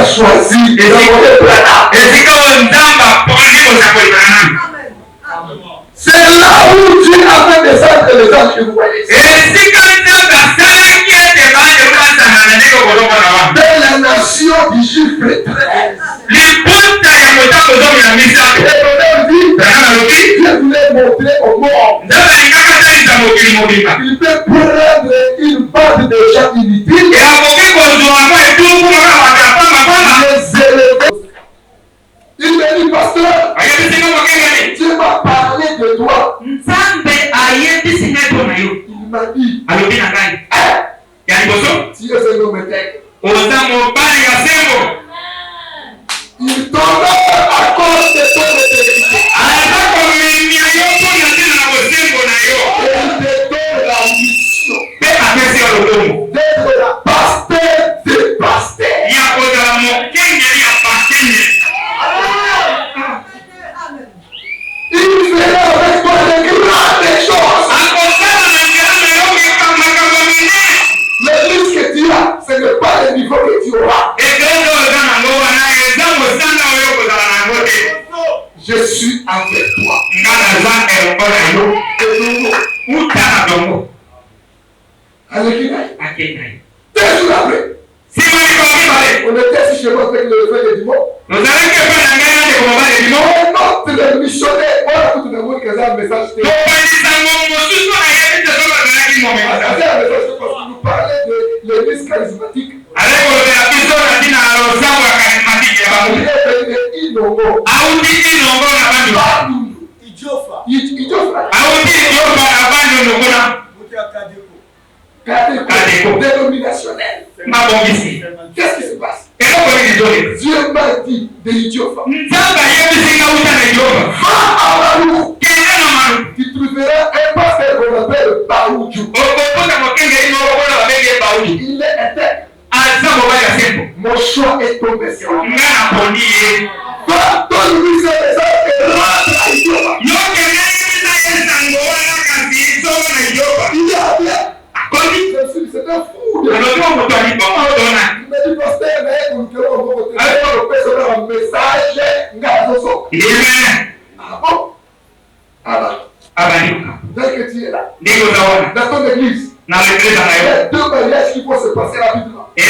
choisi. Et c'est là où Dieu a fait descendre les anges que vous voyez. Dans la nation du chiffre 13. Dieu voulait montrer au monde. Il peut prendre une bande de gens inutiles. Les élever. Il me dit, pasteur, Dieu m'a parlé de toi. Il m'a dit, tu es un homme intègre. Il tombe à cause de ton intégrité. Et il te donne la mission d'être la pasteur des pasteurs. Il fera avec toi de grandes choses. Le risque que tu as, ce n'est pas le niveau que tu auras. Je suis avec toi. Alléluia. 2 jours après, on était chez moi avec le frère de Dimon. Un autre missionnaire, on a tout le monde qui a un message. Nous parlait de l'église charismatique. Dénominationnel. Qu'est-ce qui se passe? Dieu m'a dit de l'Idiofa. Tu trouveras un pasteur qu'on appelle Baoudjou. Il est intègre. Mon choix est tombé sur lui. Donne-lui ses messages et rentre à Idiofa. Il est bien. C'est un fou. Il m'a dit, pasteur, un message. Ah bon? Dès que tu es là, dans ton église, il y a 2 mariages qui vont se passer rapidement. Les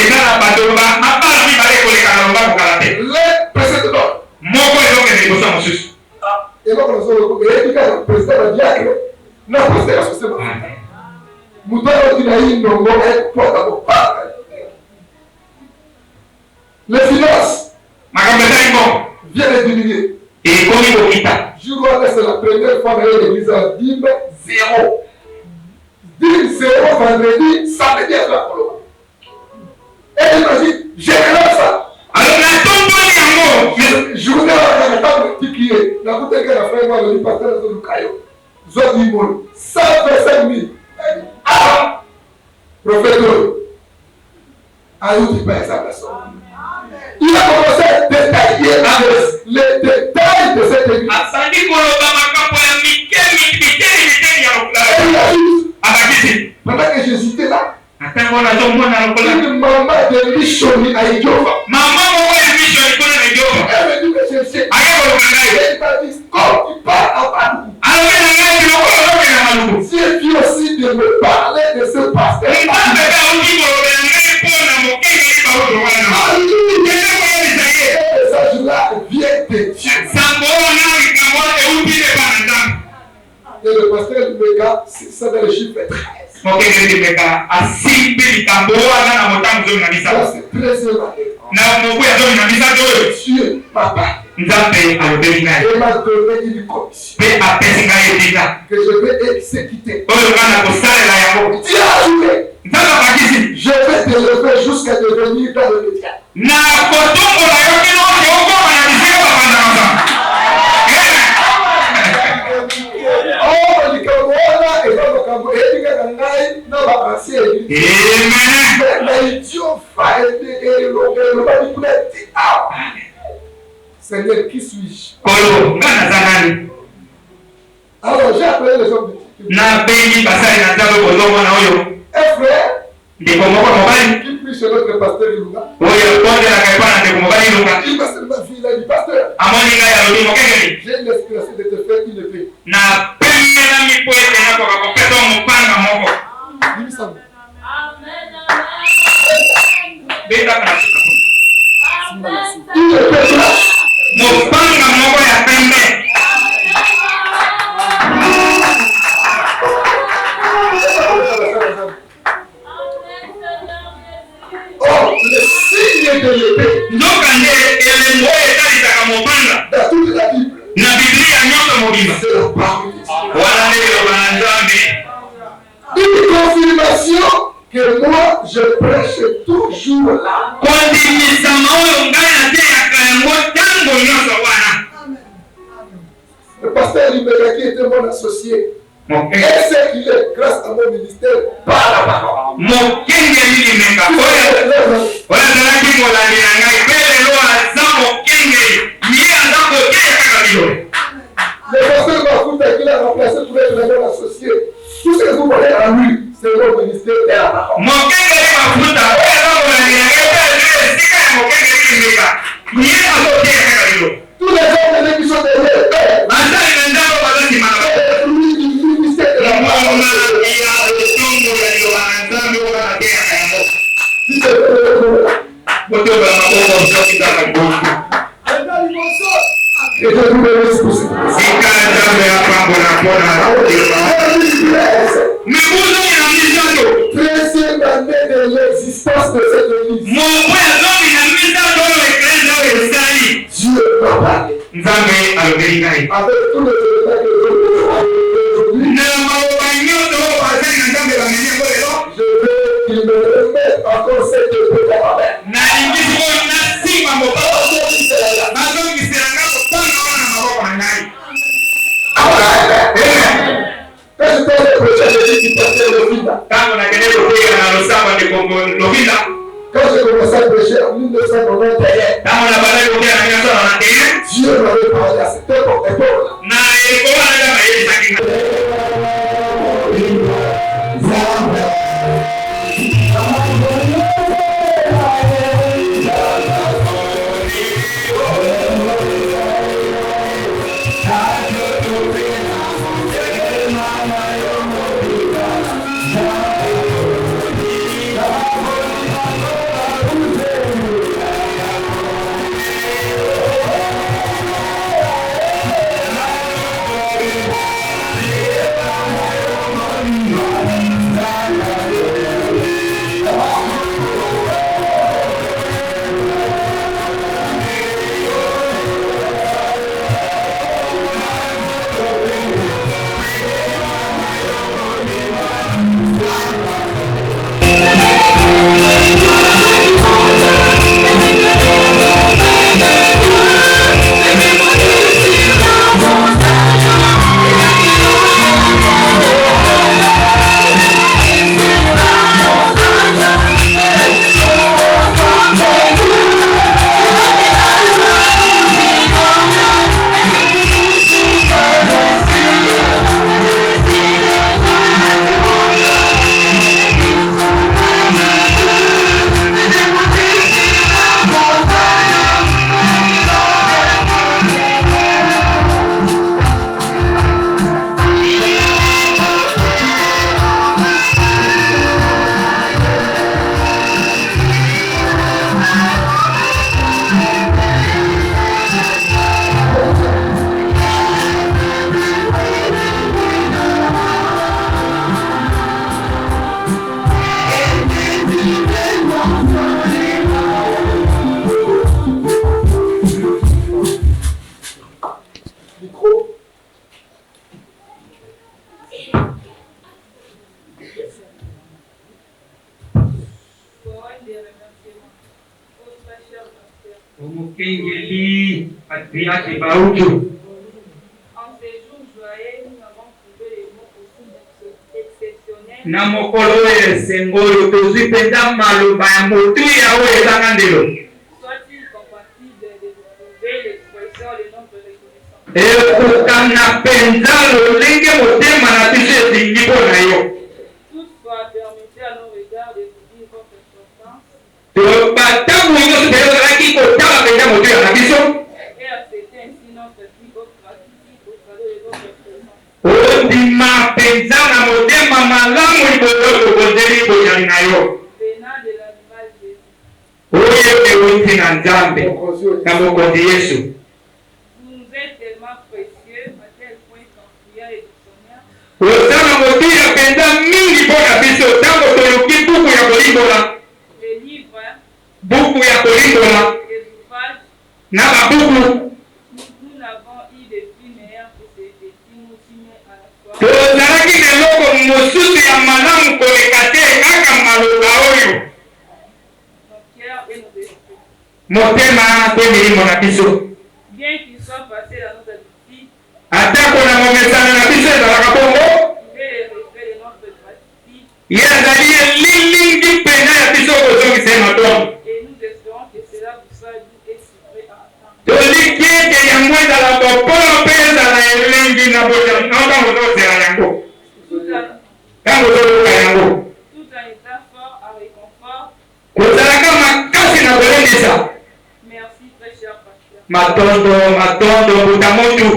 précédents. Et donc, nous sommes le président de diacre. Non, pasteur, c'est bon. Les finances viennent de diminuer. Jour où c'est la première fois dans l'église, dîme 0. Dîme 0 vendredi, samedi à la colonne. Et il m'a dit, j'ai rien ça. Journée à la table de Tikié, la bouteille qu'elle a fait, moi, le pasteur de Lucayo, Zodi Molo, 125 000. Ah! Prophète, à où tu payes sa personne? Il a commencé à détailler les détails de cette église. Pendant que j'hésitais là, une maman de Michoni à Idiofa. Elle me dit que je sais. Elle m'a dit, quand tu parles en Banou, si tu aussi de me parler de ce pasteur. Ce message-là vient de Dieu. Et le pasteur Mega, c'est dans le chiffre 13. Ça, c'est 13e année. Dieu, papa, il m'a donné une commission que je vais exécuter. Je vais te lever jusqu'à devenir dans le média. Seigneur, qui suis-je? Alors j'ai appelé les hommes de Dieu. Un frère qui pris chez notre pasteur Ilunga. Il m'a seulement vu, il a dit, pasteur, j'ai l'inspiration de te faire une épée. Il me semble. Une épée blanche. Oh, le signe de l'épée. Dans toute la Bible. C'est la parole de Dieu. Une confirmation que moi je prêche toujours là. Le pasteur Libéra qui était mon associé. Est-ce qu'il est grâce à mon ministère par la parole? Le pasteur Mahouda qui l'a remplacé pour être mon associé. Tout ce que vous voyez en lui, c'est mon ministère et la parole. Tous les hommes qui sont derrière, de l'existence de cette église. Dieu m'a parlé. Avec tous les éléments que je veux qu'il me remette encore cette épée dans ma main. Quand je fais le projet, je dis qu'il portait le Lovinda. Quand j'ai commencé à prêcher en 1991, Dieu m'avait parlé à cette époque-là. En ces jours joyeux, nous avons trouvé les mots aussi exceptionnels. Soit-il compatible de trouver l'expression de notre reconnaissance. Toutefois, permettez à nos regards de vous dire votre importance. penzana motema malamu libozo kozeli bojali na yo. venant de l'animal Jésus. Oyo ewuti na Nzambe na mokonzi Yesu. Vous nous êtes tellement précieux, à tel point qu'en priant et dictionnaire, Ozana motia penza mingi mpona biso ntango toyoki buku ya kolimbola. les livres, Buku ya kolimbola les ouvrages, na babuku. nous n'avons eu de plus meilleur que ces petits moutinets à la fois. Tozalaki na eloko mosusu ya malamu koleka te kaka maloba oyo. Nos cœurs et nos esprits. Motema mpe milimo na biso. Bien qu'ils soient passés dans notre habitude, Atako na momesano na biso ezalaka bongo. il est le respect de notre gratitude Ye azali elilingi mpena ya biso kozongisa ye matondo. et nous espérons que cela vous soit doux et sucré à entendre. Toliki ete yango ezala bopolo mpe ezala elengi na ntango ozozela yango. Ntango ozoluka yango. Tout en étant fort à réconfort, Kozalaka makasi na kolendisa. merci très cher pasteur. Matondo buta motu.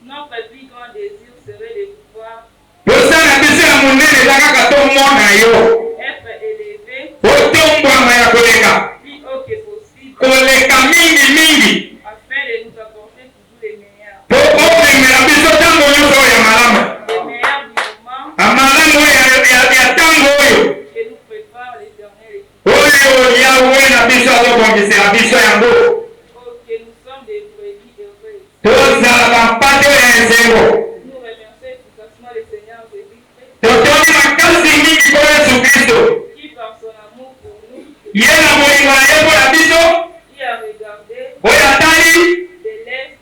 Notre plus grand désir serait de pouvoir Posa na biso ya monene eza kaka tomona yo. être élevé Otombwama ya koleka. plus haut que possible Koleka mingi afin de nous apporter toujours les meilleurs. po omemela biso ntango nyonso oyo ya malamu. Les meilleurs du moment Amalamu oyo ya ntango oyo. que nous prépare l'éternel et Oyo Yawe na biso azobongisela biso yango. que nous sommes des brebis heureuses. Tozala bampate ya esengo. Nous remercions efficacement le Seigneur Jésus-Christ Totoni makasi mingi po Yesu Kristo. qui par son amour pour nous, Ye na molingo na ye mpo na biso qui a regardé oyo atali de l'est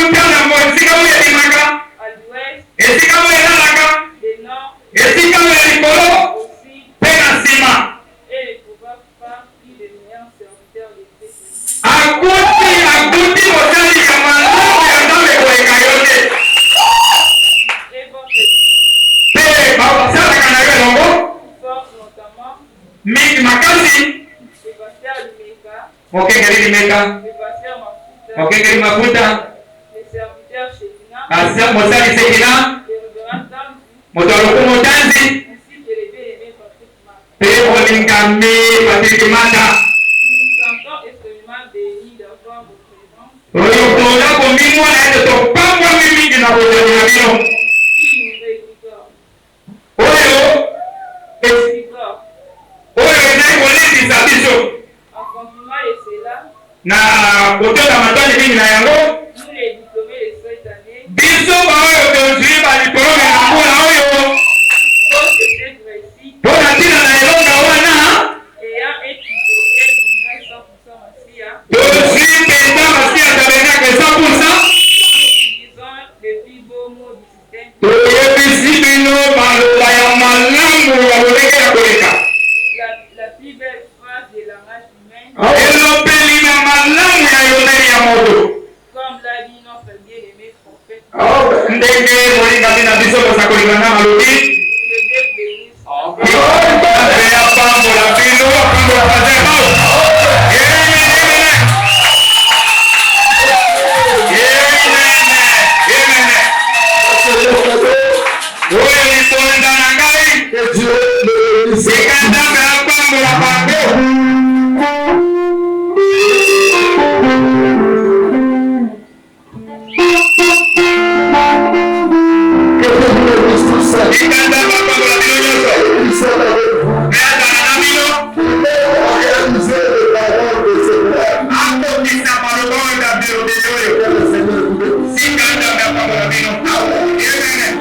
uta na esika oyo elimaka, à l'ouest, esika oyo elalaka, du nord esika oyo ya likolo aussi, mpe na nsima. et de pouvoir faire plus de meilleurs serviteurs de Christ. Akuti mosali ya malamu ya Nzambe koleka yo te. Et votre Mpe basalaka na yo elongo force notamment, mingi makasi. le pasteur Lumeka, Mokengeli limeka, le pasteur Mafuta, mokengeli mafuta, le serviteur Chekina, mosali sekina, le révérend Tamzi, moto ya lokumu tanzi, ainsi que le bien-aimé Patrick Marc. mpe olingami Patrick Manda. Nous nous sentons extrêmement bénis d'avoir vos présences Oyo toza komimwa na ete topambwami mingi na bozali na bino. qui nous revigorent. Oyo Revigorent. ezali kolendisa biso En complément de cela, na kotoka matoni mingi na yango. nous les diplômés de cette année, Biso baoyo tozwi badiplome na mbula oyo cause de cette réussite, mpo na ntina na elonga wana ayant étudié l'univers 100% Massia, tozwi mpenza masi ya tabernacle 100%. utilisant les plus beaux mots du système, Toyebisi bino maloba ya malamu ya lolenge ya koleka. la plus belle phrase de la race humaine, Elobeli na malamu ya yoneli ya moto. comme l'a dit notre bien-aimé prophète, Ndenge molingami na biso kosa kolingana malobi. que Dieu bénisse. Nzambe apambola bino, apambola bazema. Oyo liponza na ngai sika Nzambe apambola bango. Sika Nzambe apambola bino nyonso. Ezala na bino akokisa maloba oyo na bilobeli oyo. Sika Nzambe apambola bino. Amen.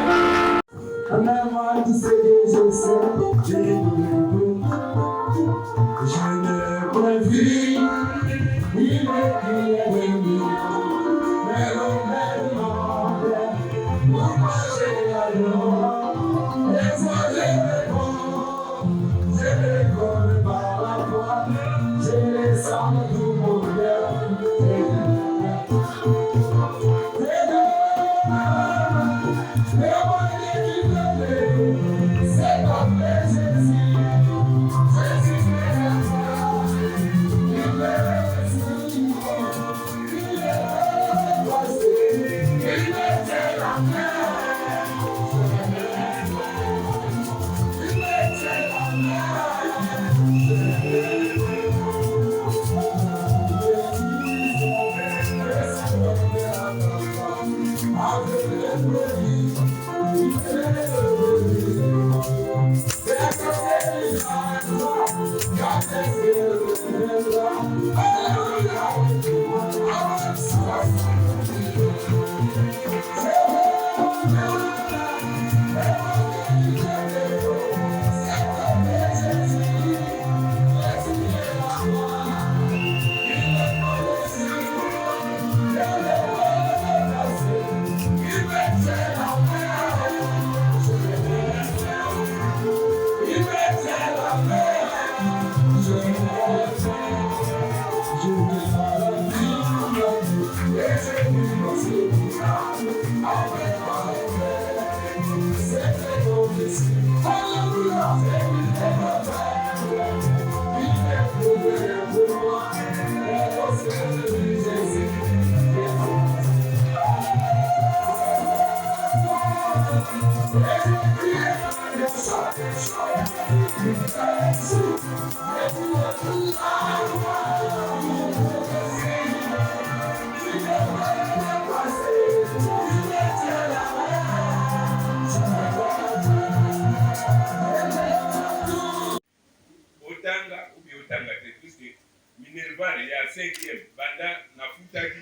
Minerval ya 5e banda nafutaki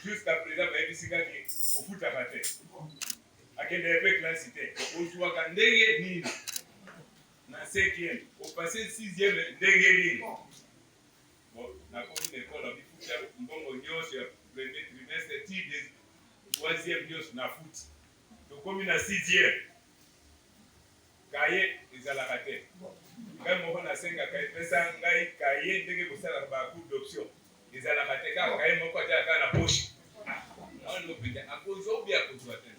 jusqu'à présent bayebisikaki ofutaka te akende pe classe te ozwaka ndenge nini na 5e opase 6e ndenge nini nakomi na ekole abifuta mbongo nyonso ya premier trimestre ti 3e nyonso nafuti tokomi na 6e kaye ezalaka te ngai moko nasengaka epesa ngai kaye ndenge kosalaka bacours d'option ezalaka te kaka kaye moko atalaka na poshe awanopenda akozwa obi akozwa te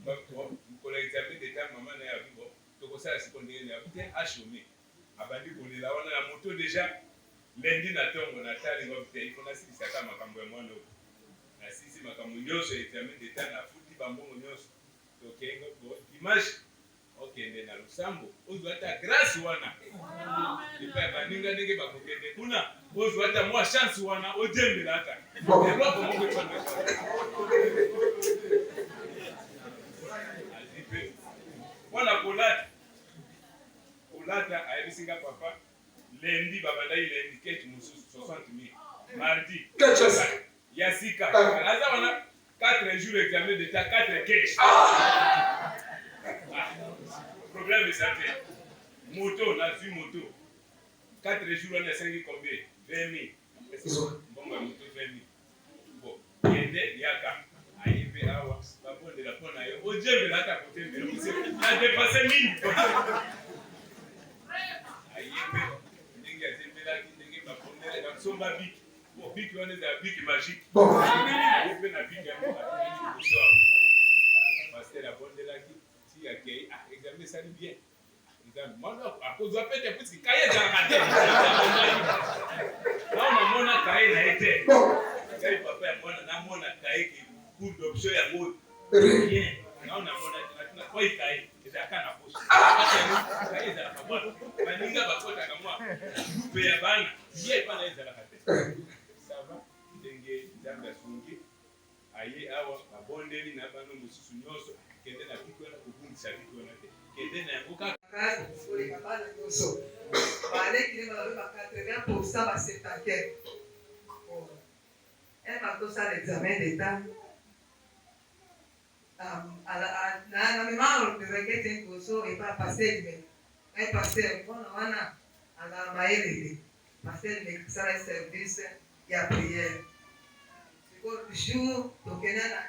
mokolo examen d'etat mama na ye abi bo tokosala siko ndenge ne abi te achome abandi kolela wana na moto deja lendi na ntongo natali ngo te ifo nasilisaka makambo ya mwana oyo nasisi makambo nyonso examen d'etat nafuti bambongo nyonso tokengo image okende na lusambo ozwa ata grâce wana epa baninga ndenge bakokende kuna ozwa ata mwa chance wana ojembela ata eloko moko epana wana kolata ayebisinga papa lendi babandai lendi keti mosusu 60 000 mardi ya sika aza wana 4 jours examen d'état 4 cash problème de santé. Moto, la vie moto. 4 jours, on a 5 combien 20 000. Bon, moto 20 000. Bon, il y a qu'à arriver à voir. La bonne de la bonne ailleurs. Au Dieu, de la côté, il a dépassé 1000. Bon, bic, on est à bic magique. Bon, on est à bic parce que la bonne de la qui accueille examiner ça bien examen à cause de fait parce que cahier dans la tête là on mona cahier na été kai papa ya mona na mona cahier qui cours d'option ya mot rien là on mona na quoi cahier c'est kana poche cahier za la bwana baninga bakota kama groupe ya bana yeye pana za la tête ça va ndenge zanga sungi aye awa babondeli na bano mususu nyoso kende na biko na kubungisa biko na te kende na yango kaka kazi kusuri kabana nyoso bale kile ba 80% ba septantaine elle va faire l'examen d'état na memaro de requête ngoso et pas passer mais ai passer bona wana ala maele passer le sala service ya prière au jour donc elle a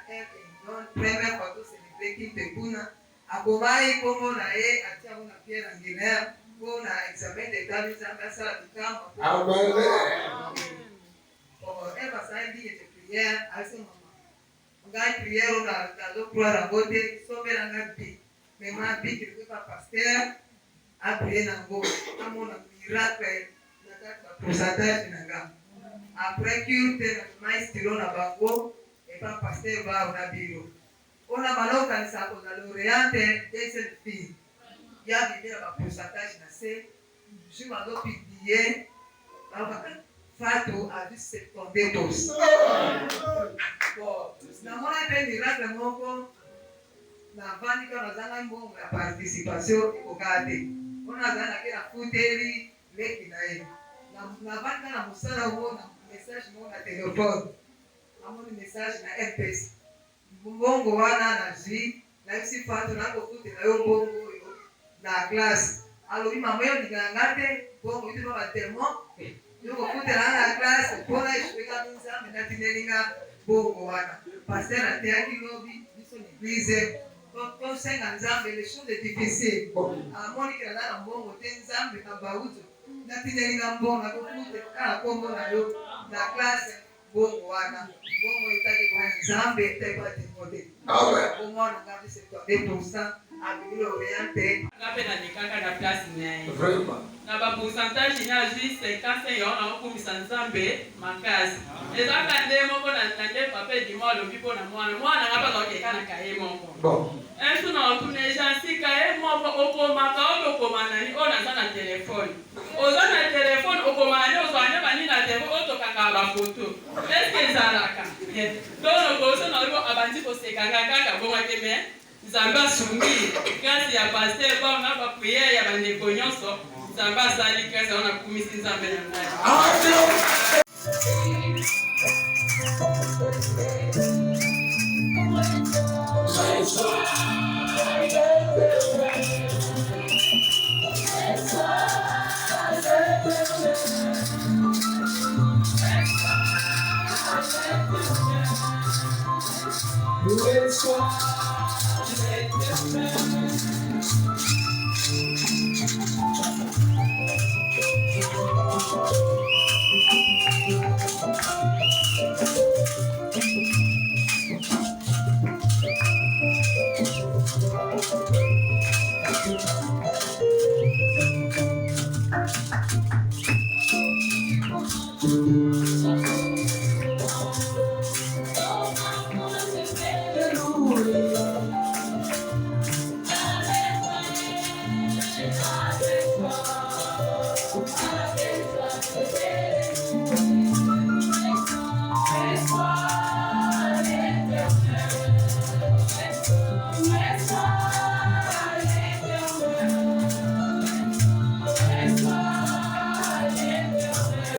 une première fois que c'est l'équipe de Kuna akomai komo na ye atia una pierre angulaire pour na examen d'état bizanga sala tukamba elle va ça dit de prière à ce moment ngai prière na do croire à côté somela ngapi mais ma bi que pas pasteur a prié na go amona miracle na kata pourcentage na ngam après que maestro na bango et pas pasteur va na biro ona maloka ni sako na l'oriente des filles ya bibia ba pourcentage na c'est je m'a do publier Fatou a dû se tomber tous. Bon, na mona pe miracle moko na vani kana zanga mbongo ya participation ikokate. Ona zana kila futeri leki na yeye. Na vani kana musala huo na message mo na telephone. Amoni message na MP. Mbongo wana na zi na isi Fatou na kokuti na yo mbongo na classe. Alors mama yo ngangate bongo itu ba tellement Yoko kutela na classe pona ishweka nzambe na tinelinga bongo wana pasteur ateaki lobi biso ni église to senga nzambe les choses difficiles amoni kila na bongo te nzambe na bauzo na tinelinga bongo ko kute ka kombo na yo na classe bongo wana bongo etaki kwa nzambe etaki timote bongo wana ngapi c'est toi 2% abili orienté ngapi na nikaka na place nyaye Vraiment. na ba pourcentage na juste 50 yo na okumisa nzambe makasi ezaka nde moko na nde papa di mo lo bipo na mwana ngapa ka okeka na kaye moko Bon. esu na otuneja sika e moko okomaka okoma nani ona za na telefone oza na telefone okoma nani ozwanya bani na telefone otokaka ba photo eske ezalaka donc okoso na oyo abandi kosekaka kaka bongo te me nzambe asungi grâce ya paster bonga ba prière ya bandeko nyonso nzambe asali grâce wana kumisi nzambe na ngai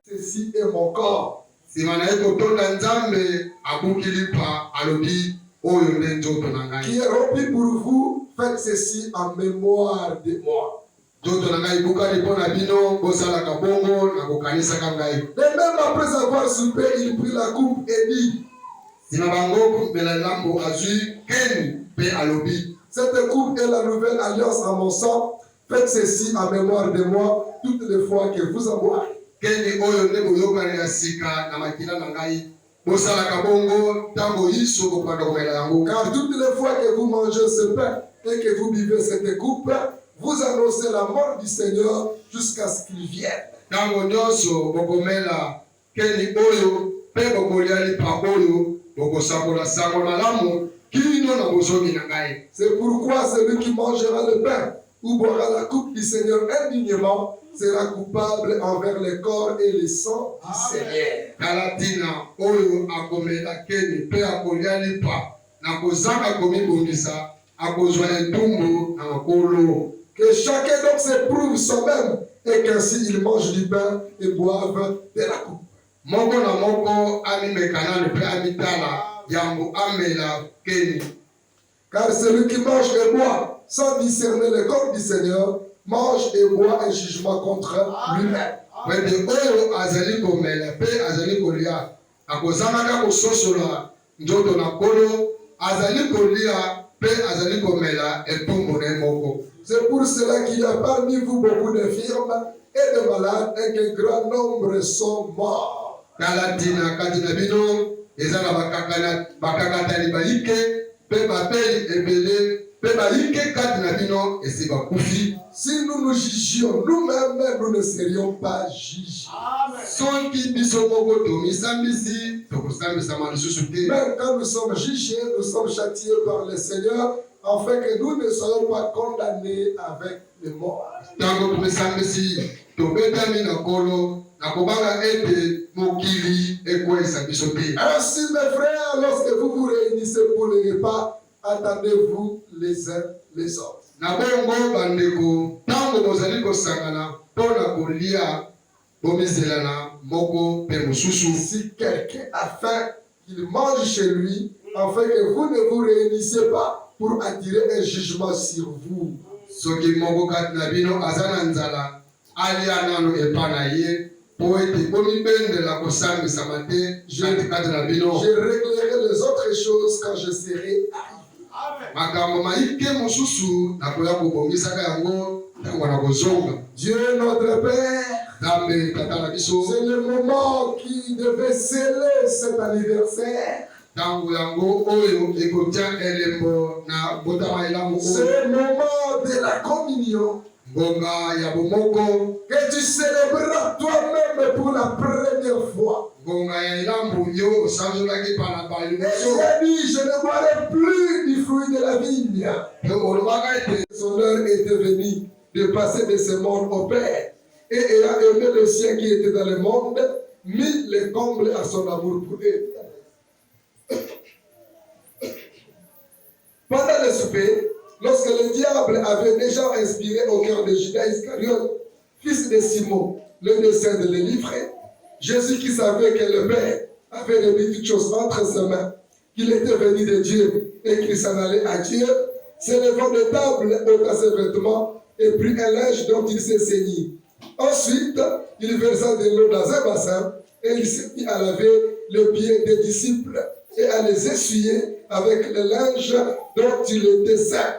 Ceci est mon corps. Simana eko tonda nzambe akukilipa alobi oyo nde nzoto na ngai. Qui est rempli pour vous, faites ceci en mémoire de moi. Nzoto na ngai bukali mpona bino bosalaka bongo na kokanisaka ngai. Et même après avoir soupé, il prit la coupe et dit, Sima bango kumela lambo azui keni pe alobi. cette coupe est la nouvelle alliance en mon sang. Faites ceci en mémoire de moi toutes les fois que vous en boirez. Keni oyo nde boyokani ya sika na makila na ngai. Bosalaka bongo tango iso kopanda komela yango. Car toutes les fois que vous mangez ce pain et que vous buvez cette coupe, vous annoncez la mort du Seigneur jusqu'à ce qu'il vienne. Tango nyonso bokomela keni oyo pe bokolia lipa oyo bokosakola sango malamu kino na bozomi na ngai. C'est pourquoi celui qui mangera le pain ou boira la coupe du Seigneur indignement sera coupable envers le corps et le sang du Seigneur. Kalatina oyo akomela keni pe akolia lipa na kozanga komibongisa akozwa etumbu na makolo. Que chacun donc s'éprouve soi-même et qu'ainsi il mange du pain et boive de la coupe. Moko na moko amimekana pe amitala yango amela keni. Car celui qui mange et boit sans discerner le corps du Seigneur mange et boit un jugement contre lui-même. Wende oyo azali komela pe azali kolia akozanga kososola njoto na kolo azali kolia pe azali komela etumbu na moko. C'est pour cela qu'il y a parmi vous beaucoup d'infirmes et de malades et qu'un grand nombre sont morts. Kalatina katina bino ezala bakakatani baike pe bapeli ebele pe baike katina bino esi bakufi. Si nous nous jugions nous-mêmes, nous ne serions pas jugés. Soki biso moko tomisambisi tokosambisama lisusu te. Même quand nous sommes jugés, nous sommes châtiés par le Seigneur, afin que nous ne soyons pas condamnés avec les morts. Tango tomisambisi tobetami na kolo na kobanga ete mokili ekwesa biso te. Ainsi, mes frères, lorsque vous vous réunissez pour le repas, attendez-vous les uns les autres. Na bongo bandeko tango bozali kosangana mpona kolia bomizelana moko pe mosusu. Si quelqu'un a faim, qu'il mange chez lui, afin que vous ne vous réunissiez pas pour attirer un jugement sur vous. Soki moko kati na bino aza na nzala alia nano epa na ye po ete bomibendela kosambisama te kati na bino. Je réglerai les autres choses quand je serai arrivé. Makambo maike mosusu nakoya kobongisaka yango ntango na kozonga. Dieu notre Père, Nzambe tata na biso. C'est le moment qui devait sceller cet anniversaire. Tango yango oyo ekotia elembo na botama elamu. C'est le moment de la communion. Ngonga ya bomoko. Que tu célébreras toi-même pour la première fois. Ngonga ya elamu yo osanzolaki pa na bayo. Et il a dit, je ne boirai plus du fruit de la vigne. Son heure était venue de passer de ce monde au Père. Et ayant aimé le sien qui était dans le monde, mit les combles à son amour pour eux. Pendant le souper, lorsque le diable avait déjà inspiré au cœur de Judas Iscariote, fils de Simon, le dessein de le livrer, Jésus qui savait que le Père avait remis toutes choses entre ses mains, qu'il était venu de Dieu et qu'il s'en allait à Dieu, s'élevant de table, ôta ses vêtements et prit un linge dont il s'est saigné. Ensuite, il versa de l'eau dans un bassin et il s'est mis à laver les pieds des disciples et à les essuyer avec le linge dont il était saint.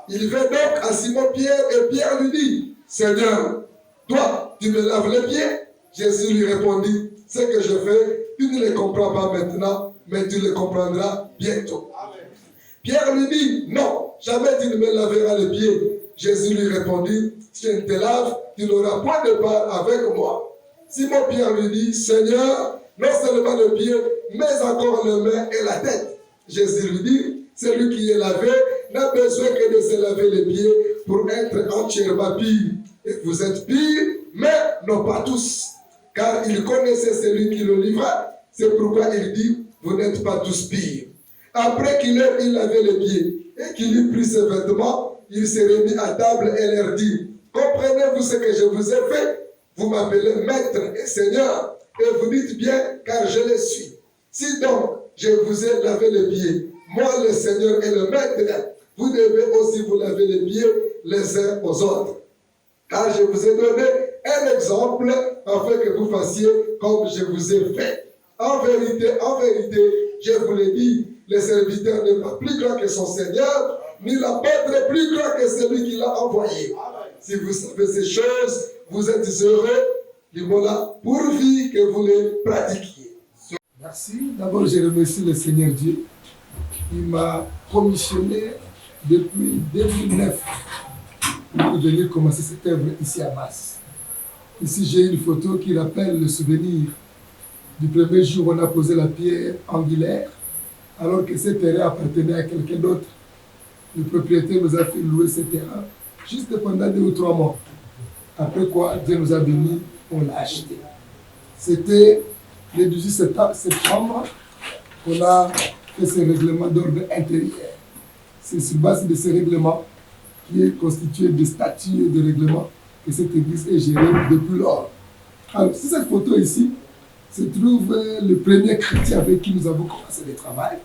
Il vint donc à Simon-Pierre et Pierre lui dit, Seigneur, toi, tu me laves les pieds? Jésus lui répondit, ce que je fais, tu ne le comprends pas maintenant, mais tu le comprendras bientôt. Amen. Pierre lui dit, non, jamais tu ne me laveras les pieds. Jésus lui répondit, si je ne te lave, tu n'auras point de part avec moi. Simon-Pierre lui dit, Seigneur, non seulement le pied, mais encore les mains et la tête. Jésus lui dit, celui qui est lavé n'a besoin que de se laver les pieds pour être entièrement pur. Et vous êtes purs, mais non pas tous. Car il connaissait celui qui le livra. C'est pourquoi il dit, vous n'êtes pas tous purs. Après qu'il ait lavé les pieds et qu'il eut pris ses vêtements, il s'est remis à table et leur dit, comprenez-vous ce que je vous ai fait? Vous m'appelez maître et seigneur, et vous dites bien, car je le suis. Si donc je vous ai lavé les pieds, moi le Seigneur et le maître, vous devez aussi vous laver les pieds les uns aux autres. Car je vous ai donné un exemple afin que vous fassiez comme je vous ai fait. En vérité, je vous l'ai dit, le serviteur n'est pas plus grand que son Seigneur, ni l'apôtre plus grand que celui qui l'a envoyé. Si vous savez ces choses, vous êtes heureux, et voilà, pourvu que vous les pratiquiez. Merci. D'abord, je remercie le Seigneur Dieu. Il m'a commissionné depuis 2009 pour venir commencer cette œuvre ici à Mas. Ici, j'ai une photo qui rappelle le souvenir du premier jour où on a posé la pierre angulaire, alors que ce terrain appartenait à quelqu'un d'autre. Le propriétaire nous a fait louer ce terrain juste pendant 2 ou 3 mois. Après quoi, Dieu nous a bénis, on l'a acheté. C'était le 18 septembre qu'on a fait ce règlement d'ordre intérieur. C'est sur base de ce règlement qui est constitué de statuts et de règlements que cette église est gérée depuis lors. Alors, sur cette photo ici, se trouve le premier chrétien avec qui nous avons commencé le travail.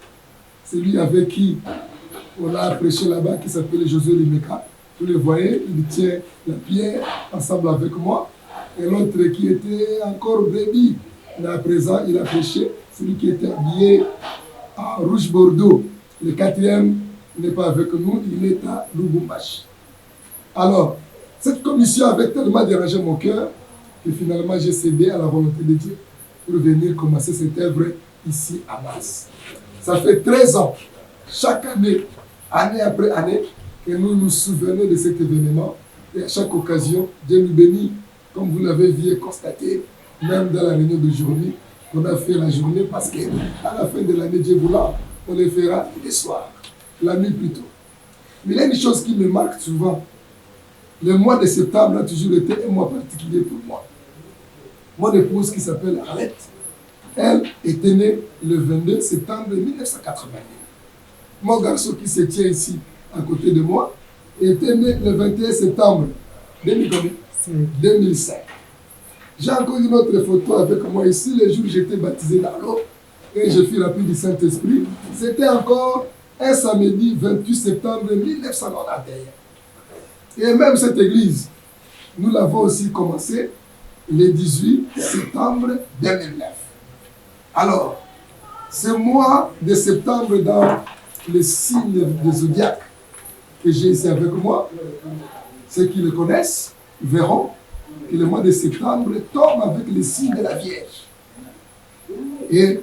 Celui avec qui on a prêché là-bas, qui s'appelle Josué Limeka. Vous le voyez, il tient la pierre ensemble avec moi. Et l'autre qui était encore bébé, mais à présent, il a prêché. Celui qui était habillé en rouge bordeaux. Le 4e n'est pas avec nous, il est à Lubumbashi. Alors, cette commission avait tellement dérangé mon cœur que finalement j'ai cédé à la volonté de Dieu pour venir commencer cette œuvre ici à Mas. Ça fait 13 ans, chaque année, année après année, que nous nous souvenons de cet événement. Et à chaque occasion, Dieu nous bénit, comme vous l'avez vu et constaté, même dans la réunion d'aujourd'hui, on a fait la journée parce qu'à la fin de l'année, Dieu voulant, on les fera les soirs, la nuit plutôt. Mais il y a une chose qui me marque souvent. Le mois de septembre a toujours été un mois particulier pour moi. Mon épouse qui s'appelle Arlette, elle était née le 22 septembre 1982. Mon garçon qui se tient ici à côté de moi était né le 21 septembre 2005. J'ai encore une autre photo avec moi ici, le jour où j'étais baptisé dans l'eau et je fus rempli du Saint-Esprit. C'était encore un samedi 28 septembre 1991. Et même cette église, nous l'avons aussi commencé le 18 septembre 2009. Alors, ce mois de septembre dans le signe de zodiaque que j'ai ici avec moi, ceux qui le connaissent verront que le mois de septembre tombe avec le signe de la Vierge. Et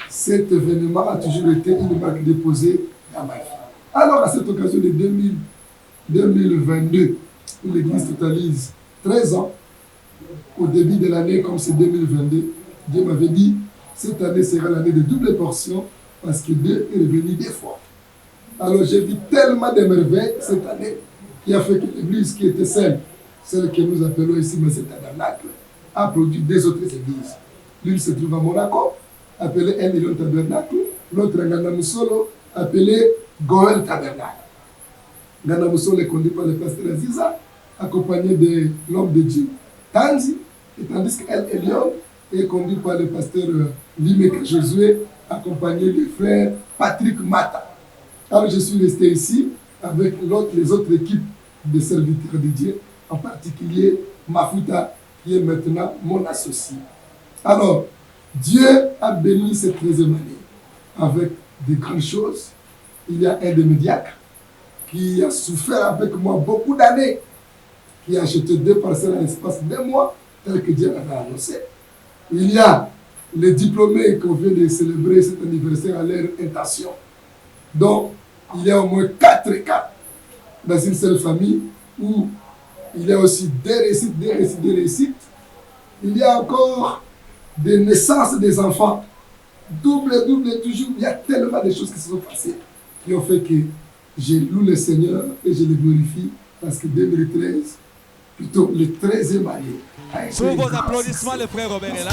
cet événement a toujours été une marque déposée dans ma vie. Alors, à cette occasion de 2022, où l'Église totalise 13 ans, au début de l'année, comme c'est 2022, Dieu m'avait dit, cette année sera l'année de double portion, parce que Dieu est revenu 2 fois. Alors, j'ai vu tellement de merveilles cette année, qui a fait que l'Église qui était celle que nous appelons ici, mais c'est tabernacle, a produit 2 autres églises. L'une se trouve à Monaco, appelée 1 million tabernacle, l'autre à Nganamusolo, appelée Goël tabernacle. Nganamusolo est conduit par le pasteur Aziza, accompagné de l'homme de Dieu Tanzi, et tandis qu'El Elion est conduit par le pasteur Limeka Josué, accompagné du frère Patrick Mata. Alors je suis resté ici avec les autres équipes de serviteurs de Dieu, en particulier Mafuta, qui est maintenant mon associé. Alors, Dieu a béni cette 13e année avec de grandes choses. Il y a un de mes diacres qui a souffert avec moi beaucoup d'années, qui a acheté 2 parcelles en l'espace d'1 mois, tel que Dieu l'avait annoncé. Il y a les diplômés qu'on vient de célébrer cet anniversaire à leur intention. Donc, il y a au moins 4 cas dans une seule famille où il y a aussi des réussites. Il y a encore des naissances des enfants. Double, toujours. Il y a tellement de choses qui se sont passées qui ont fait que je loue le Seigneur et je le glorifie parce que 2013, plutôt le 13e année, a été pour vos applaudissements, le frère Robert est là.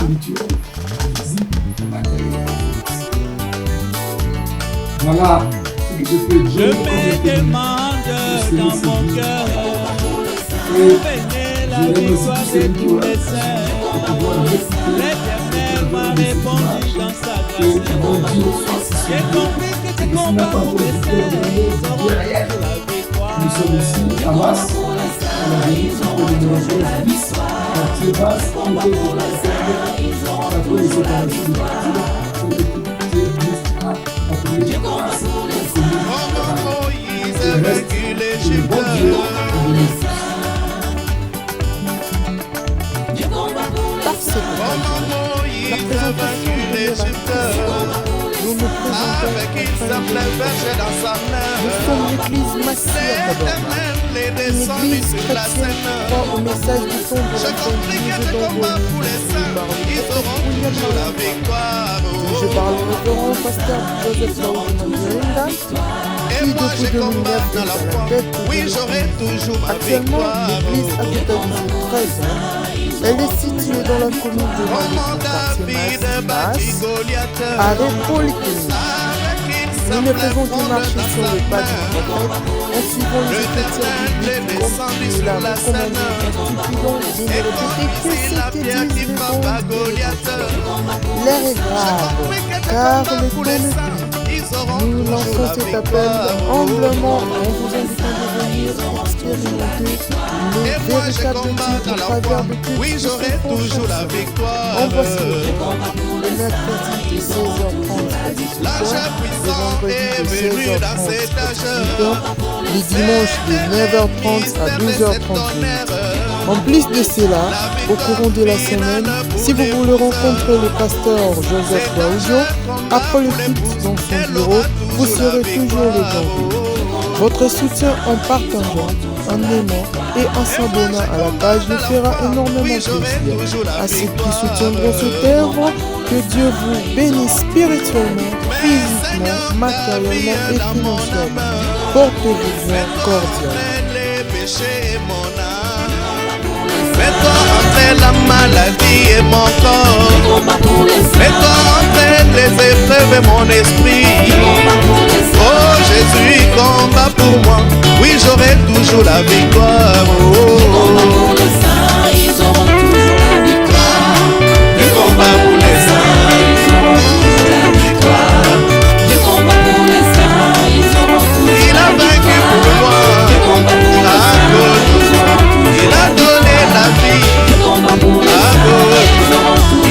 Voilà ce que je peux dire. Je me demande dans mon cœur, venez la victoire de tous les saints. L'Éternel m'a répondu dans sa grâce. J'ai compris que tes combats pour les saints seront la victoire. Nous sommes ici à Mas, à la réunion de numéro 10, quartier basse, on peut vous la faire. Après les opérations de partie, pour l'équipe T10 A, après les opérations de le reste, le bon Dieu, La présentation de nous nous présentons nous sommes l'église Massière d'abord. Une église chrétienne qui croit au message du son de l'évangile Je parle au révérend pasteur Joseph Laouda, qui depuis 2009 est à la tête de l'église. Actuellement, l'église a totalisé 13 ans. Elle est située dans la commune de Mas, à Répolyténie. Nous ne faisons que marcher sur le pas du prophète en suivant les écritures bibliques comme il a recommandé en stipulant de ne répéter que ce que disent les bons prédicateurs. L'air est grave, car le temps ne plie. Nous lançons cet appel humblement en vous invitant de venir expérimenter le véritable Dieu au travers de tout ce toujours la victoire. En voici le mercredi de 16h30 à 18h, le vendredi de 16h30 à 18h, le dimanche de 9h30 à 12h38. En plus de cela, au courant de la semaine, si vous voulez rencontrer le pasteur Joseph Laouda, après le culte dans son bureau, vous serez toujours les bienvenus. Votre soutien en partageant, en aimant et en s'abonnant à la page nous fera énormément plaisir. À ceux qui soutiendront cette œuvre, que Dieu vous bénisse spirituellement, physiquement, matériellement et financièrement. Portez-vous bien cordialement. Fais-toi entrer la maladie et mon corps. Fais-toi entrer les épreuves et mon esprit. Oh Jésus, combat pour moi. Oui, j'aurai toujours la victoire. Oh. Ils auront toujours la victoire. Le combat pour les saints, ils auront toujours la victoire. Le combat pour les saints, ils auront toujours la victoire. Il a vaincu pour moi. Il a donné la vie.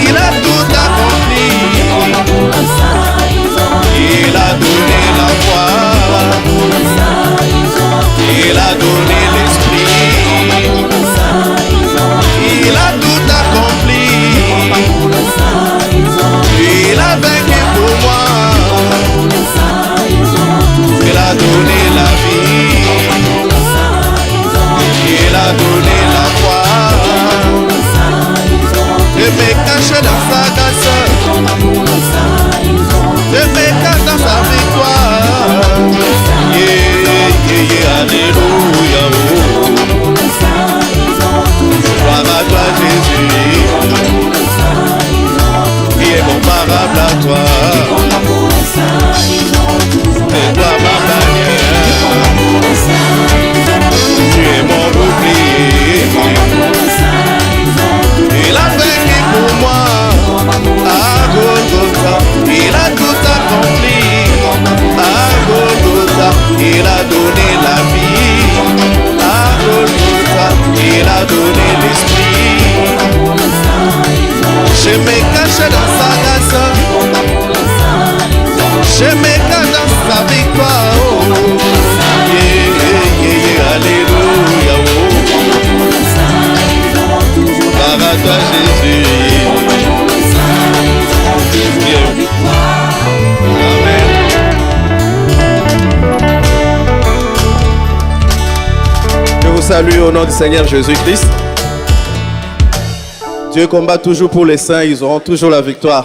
Il a tout accompli. Il a donné la foi. Il a donné l'esprit. J'aimais dans sa victoire. Oh. Alléluia. Par à toi Jésus. Amen. Je vous salue au nom du Seigneur Jésus-Christ. Dieu combat toujours pour les saints, ils auront toujours la victoire.